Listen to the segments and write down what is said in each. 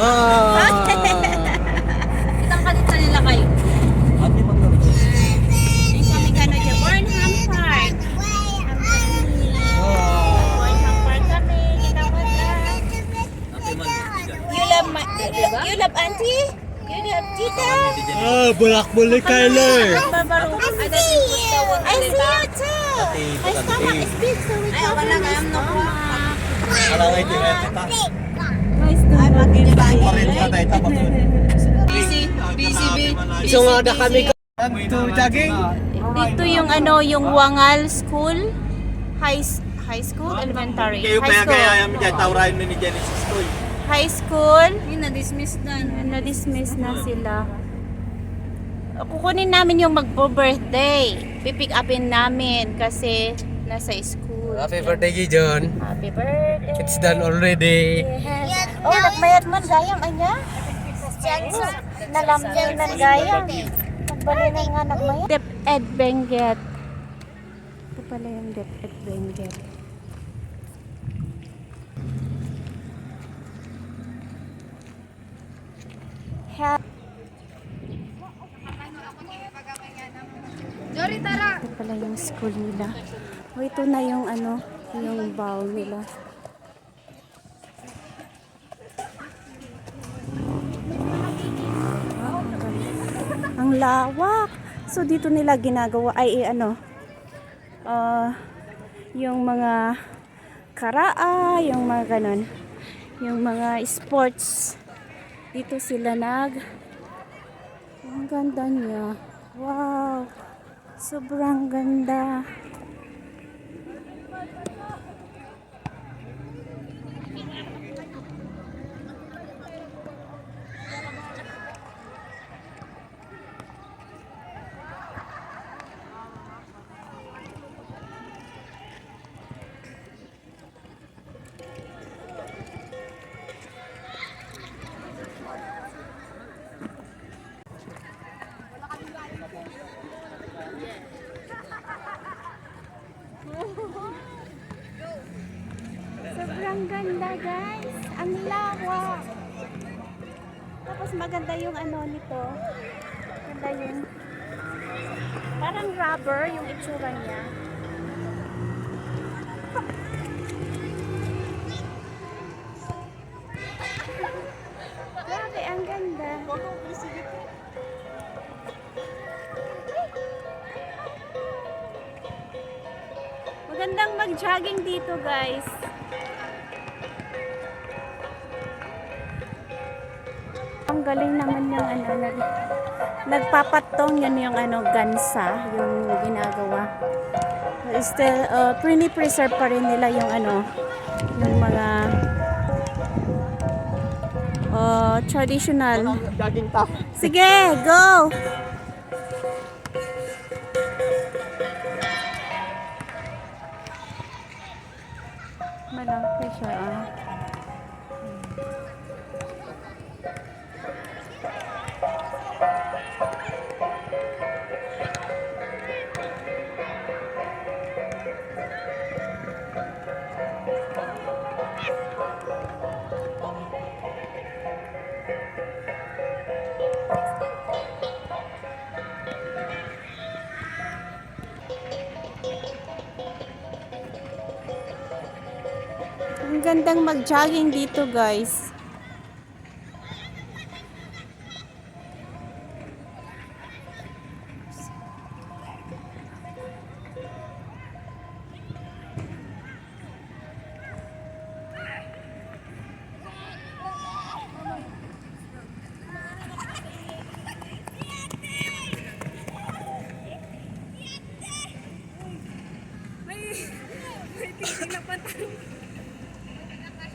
Ah! Itang kanita nila kayo. Ate magkano? Yung kami kano dyan. Burnham Park. Burnham Park kami. Kita mo na. Ate man. You love auntie? You love tita? Ah, bulak-bulik kayo eh. Barbaro. I see you too. My stomach is big so we cover my stomach. Alam nga ito yung tita. My stomach is big. Parin ka tayo tapos. Busy. Iso nga na kami To jogging? Dito yung ano, yung Wangal School. High school? Elementary. Kayo High kaya school. kaya mo dyan. Taurahin mo ni Genesis ko. High school. Na-dismiss na. Na-dismiss na sila. Kukunin namin yung magpo-birthday. Pipick upin namin kasi nasa school. Happy birthday, Gijon. Happy birthday. It's done already. Yes. Oh, nagmayat man gayam anya. Nalamyan ng gayam. Nagbali na nga nagmayat. DepEd Benguet. Ito pala yung DepEd Benguet. Ito pala yung school nila. O ito na yung ano, yung bowl nila. Ang lawak. So dito nila ginagawa ay ano, yung mga karaa, yung mga ganon, yung mga sports. Dito sila ang ganda niya. Wow. Sobrang ganda. Sobrang ganda guys. Ang lawak. Tapos maganda yung ano nito. Maganda yung parang rubber yung itsura niya. Grabe, ang ganda. Magandang mag-jogging dito guys. Ang galing naman yung ano, nagpapatong yan yung ano, gansa, yung ginagawa. Still, preserve pa rin nila yung ano, yung mga traditional. Jogging ta. Sige, go! Malaki siya ah. Ang gandang mag-jogging dito guys.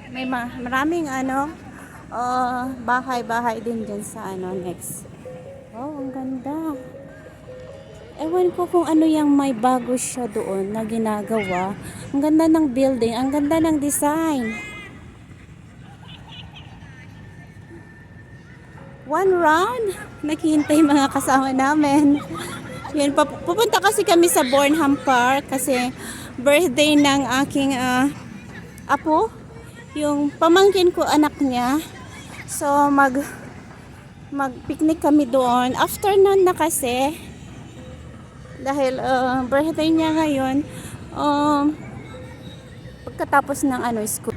May maraming ano, bahay-bahay din dyan sa ano next. Oh, ang ganda. Ewan ko kung ano yung may bago siya doon na ginagawa. Ang ganda ng building, ang ganda ng design. One round, naghihintay mga kasama namin. Yan, pupunta kasi kami sa Burnham Park kasi birthday ng aking apo. Yung pamangkin ko, anak niya, So mag-picnic kami doon. Afternoon na kasi dahil birthday niya ngayon. Pagkatapos ng school.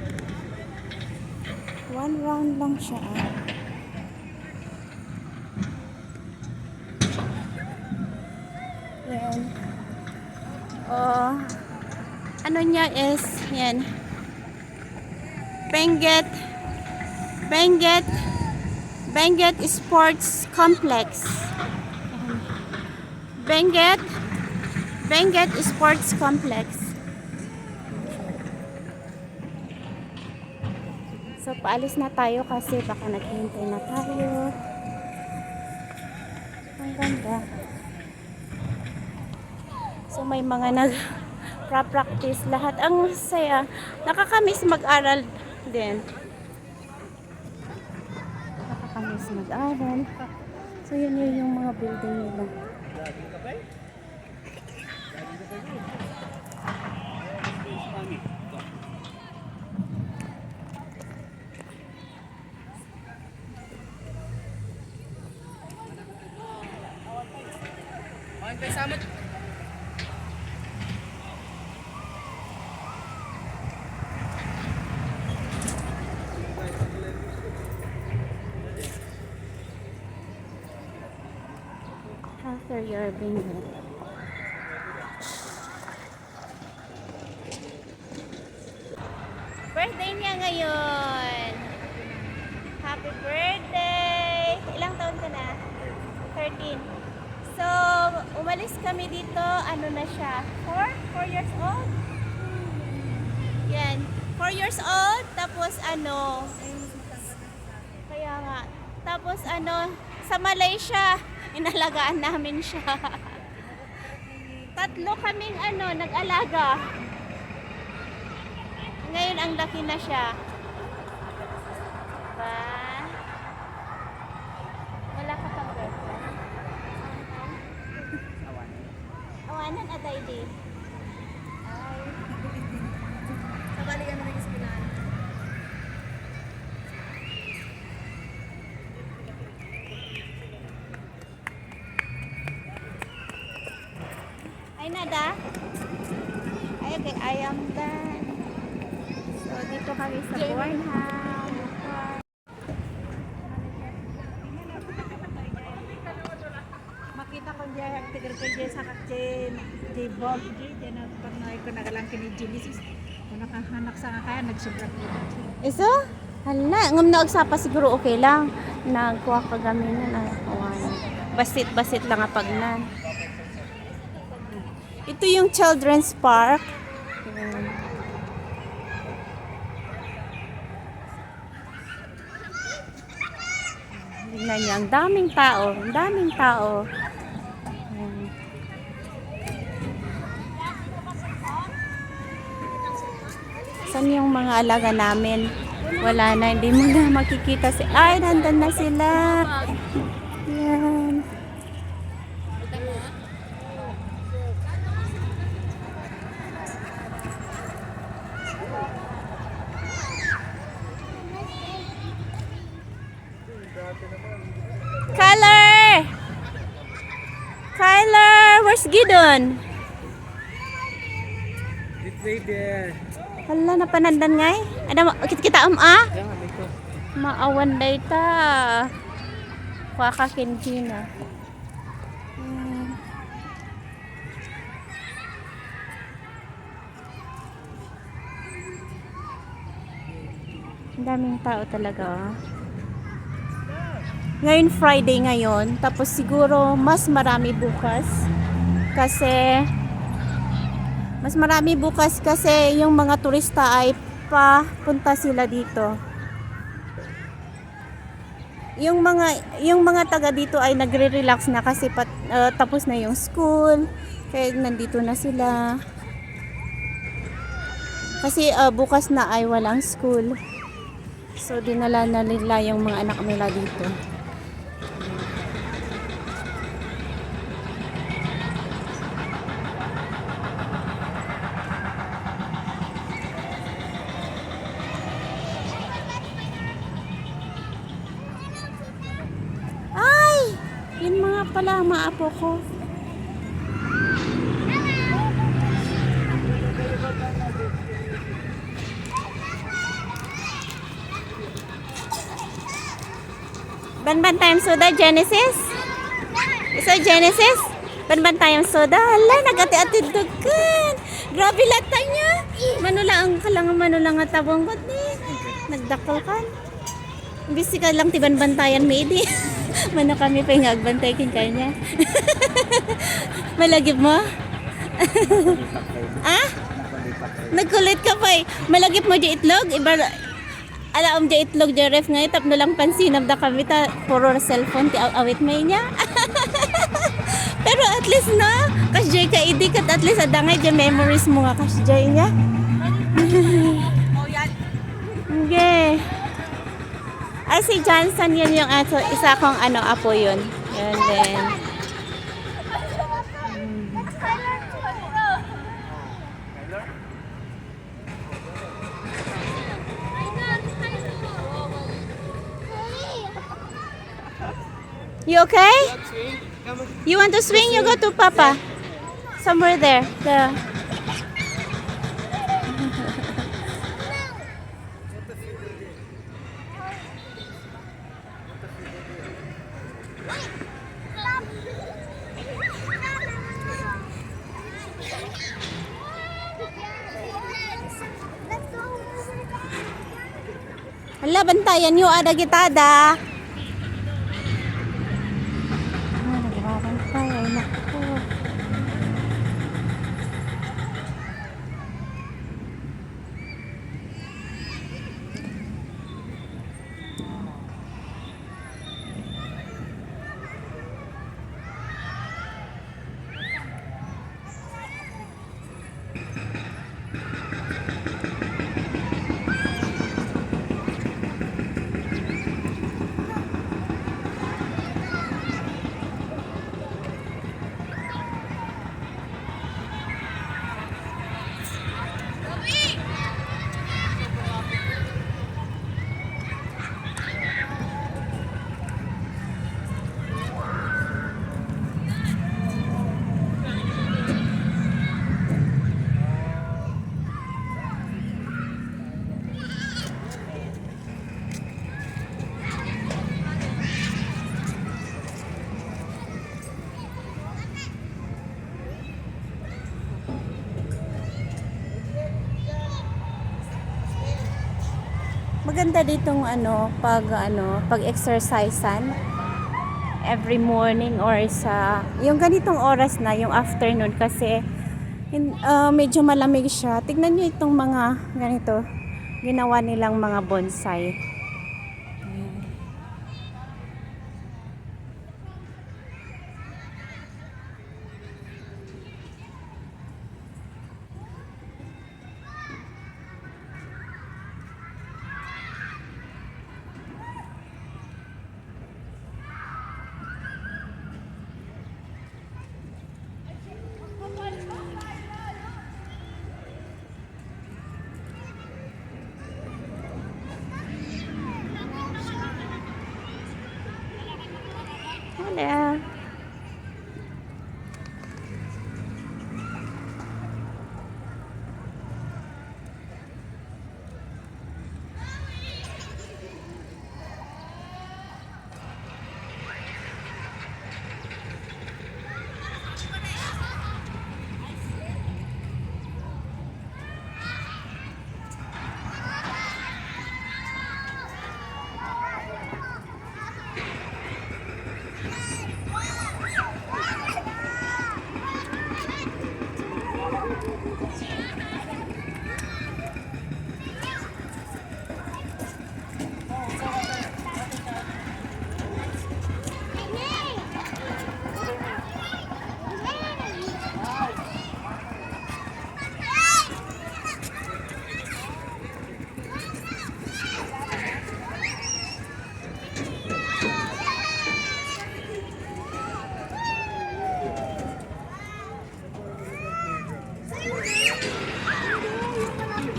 1 round lang siya. Yan. Ano niya is yan. Benguet Sports Complex. Benguet Sports Complex. So, paalis na tayo kasi baka naghihintay na tayo. Ang ganda. So, may mga nag-practice lahat. Ang saya. Nakakamiss mag-aral din. Nakakamiss mag-aral. So, yun yung mga building nila. After your bingo. Birthday niya ngayon. Happy birthday! Ilang taon ka na? 13. So, umalis kami dito. Ano na siya? 4 years old? Yan. 4 years old. Tapos kaya nga. Tapos sa Malaysia, inalagaan namin siya. 3 kaming nag-alaga. Ngayon ang laki na siya. Diba? Wala ka pang girlfriend? Awanan atay di. Ay. Sabali ka na nag-iskilan. Ay nada. Ay okay, I am done. So dito kami sa Bornholm. Makita ko diya tigar ko diya sa kakchen di Bob diya na panay ko nagalang kini Genesis. Kung nakahanak sa kaya nagsubra ko. Iso? Hala, ngam na agsapa siguro okay lang. Nagkuha ka kami na basit-basit lang ang pagnan. Ito yung children's park. Ayan. Tingnan niya, ang daming tao. Ang daming tao. Ayan. Saan yung mga alaga namin? Wala na, hindi mo na makikita ay, nandun na sila. Yan. Kyler! Where's Gideon? It's right there. Hala, napanandan ngay. Ada kita maawan day ta. Kakakinjina. Ang daming tao talaga. Ngayon Friday ngayon, tapos siguro mas marami bukas kasi yung mga turista ay papunta sila dito. Yung mga taga dito ay nagre-relax na kasi tapos na yung school, kaya nandito na sila. Kasi bukas na ay walang school. So dinala na nila yung mga anak nila dito. pala ang mga apo ko. Banban tayong soda, Genesis? Isa Genesis? Banban tayong soda. Hala, nag-ati-atid dugan. Grabe lata niya. Manula ang kalangang manula nga tabong ko ni. Nagdakol kan. Bisi ka lang tiban-bantayan maybe. Mano kami pa yung agbantay kin kanya. Malagip mo? Ah? Nagkulit ka pa eh. Malagip mo di itlog? Iba, alaom di itlog di ref ngayon. Tapno lang pansinam da kami ta. Puro cellphone ti awit may niya. Pero at least na. Kasjay ka idikat at least adangay di memories mo nga kasjay niya. Okay. Ay, si Johnson yun yung isa kong apo yun. Yun din. You okay? You want to swing? You go to Papa. Somewhere there. Hala, bantayan nyo, ada gitada. Nagbabantay, ay naku. Maganda ditong pag-exercisean every morning or sa yung ganitong oras na yung afternoon kasi medyo malamig siya. Tignan niyo itong mga ganito ginawa nilang mga bonsai. Hello.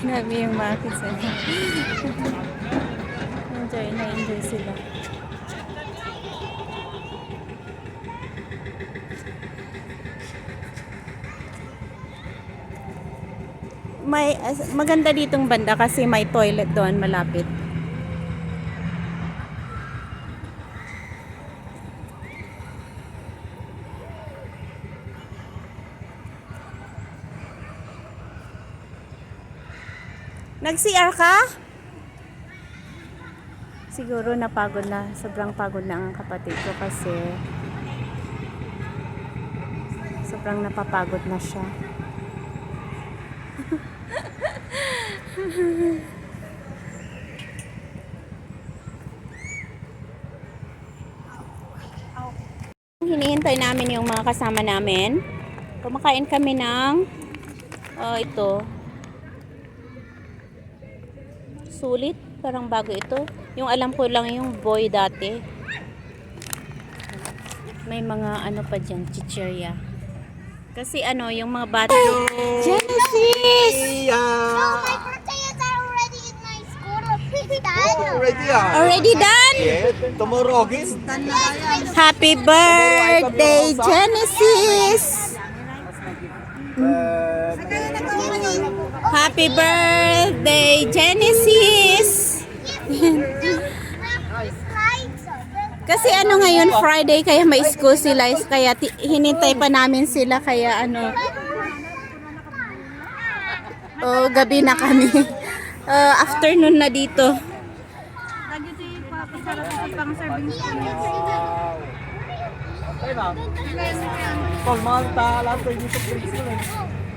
Grabe yung market sila. Enjoy sila. maganda ditong banda kasi may toilet doon malapit. Nag-CR ka? Siguro napagod na, sobrang pagod na ang kapatid ko kasi sobrang napapagod na siya. Hinihintay namin yung mga kasama namin. Kumakain kami ng ito. Sulit, parang bago ito. Yung alam ko lang yung boy dati. May mga ano pa dyan, chichirya. Kasi ano, yung mga bata. Genesis! My birthday is already in my school. It's done. Already Already done? Yes, tomorrow August. Happy birthday, Genesis! Happy birthday, Genesis! Kasi ano ngayon, Friday, kaya may school sila, kaya hinintay pa namin sila, kaya ano, gabi na kami. Afternoon na dito. Pagmanta, lahat tayo dito prince mo.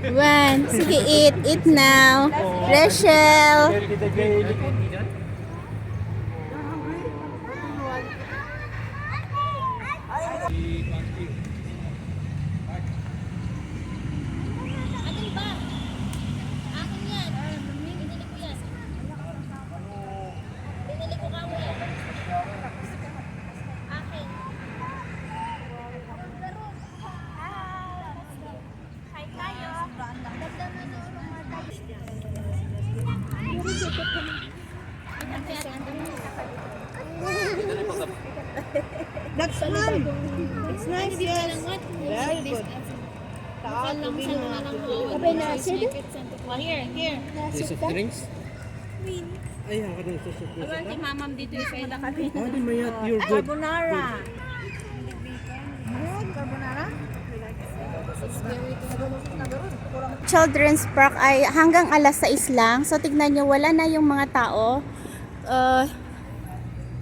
One, sige, eat now. Rachel. That's fun. It's nice, yes. Very good. Here. Yusuf drinks? Ay, ako din susuk. Si mamam dito yung kaila kami. Oh, di mayat, you're good. Carbonara. Good carbonara. Children's Park ay hanggang alas 6 lang. So tignan nyo, wala na yung mga tao.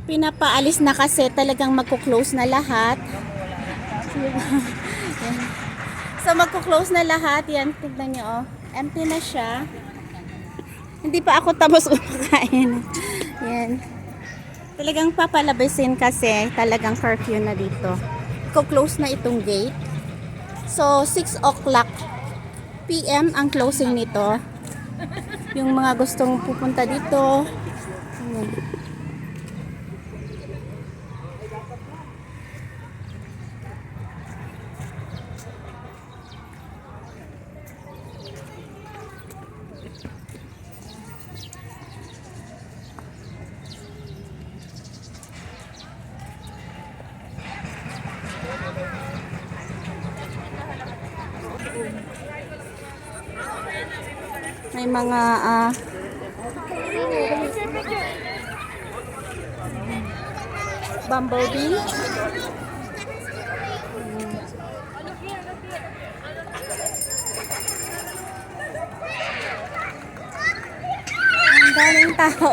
Pinapaalis na kasi talagang magko-close na lahat. So magko-close na lahat. Yan, tignan nyo, oh. Empty na siya. Hindi pa ako tapos kumakain. Yan. Talagang papalabasin kasi talagang curfew na dito. Ko-close na itong gate. So 6 o'clock PM ang closing nito. Yung mga gustong pupunta dito. Yan. May mga bumblebee. Ang daming tao.